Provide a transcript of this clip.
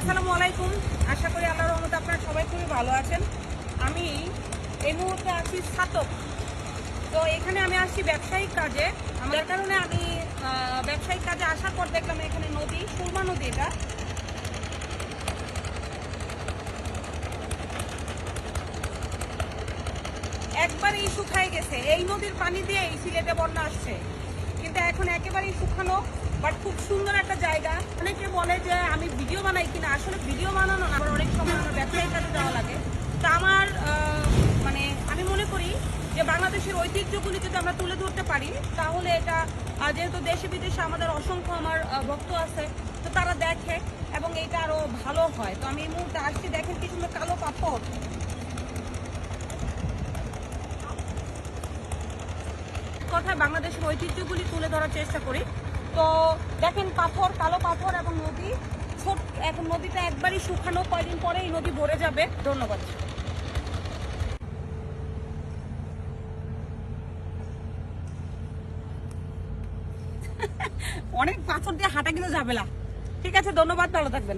আসসালামু আলাইকুম। আশা করি আল্লাহর রহমতে আপনারা সবাই খুবই ভালো আছেন। আমি এই মুহূর্তে আছি ছাতক। তো এখানে আমি আসছি ব্যবসায়িক কাজে। আমার কারণে আমি ব্যবসায়িক কাজে আসার পর দেখলাম এখানে নদী, সুরমা নদী, এটা একবারেই শুকায় গেছে। এই নদীর পানি দিয়ে এই সিলেটে বন্যা আসছে, কিন্তু এখন একেবারেই শুকানো, বাট খুব সুন্দর একটা জায়গা। অনেকে বলে যে আমি ভিডিও বানাই কিনা, আসলে ভিডিও বানানো না, আমার অনেক সময় আমার ব্যবসায়িক কাজে যাওয়া লাগে। তা আমার মানে আমি মনে করি যে বাংলাদেশের ঐতিহ্যগুলি যদি আমরা তুলে ধরতে পারি, তাহলে এটা যেহেতু দেশে বিদেশে আমাদের অসংখ্য আমার ভক্ত আছে, তো তারা দেখে এবং এটা আরো ভালো হয়। তো আমি এই মুহূর্তে আসছি, দেখেন কি সুন্দর কালো পাথর। কথায় বাংলাদেশের ঐতিহ্যগুলি তুলে ধরার চেষ্টা করি। তো দেখেন পাথর, কালো পাথর এবং নদী ছোট। এখন নদীটা একবারই শুকানো, কয়দিন পরে এই নদী ভরে যাবে। ধন্যবাদ। অনেক পাথর দিয়ে হাঁটা কিন্তু যাবে না। ঠিক আছে, ধন্যবাদ, ভালো থাকবেন।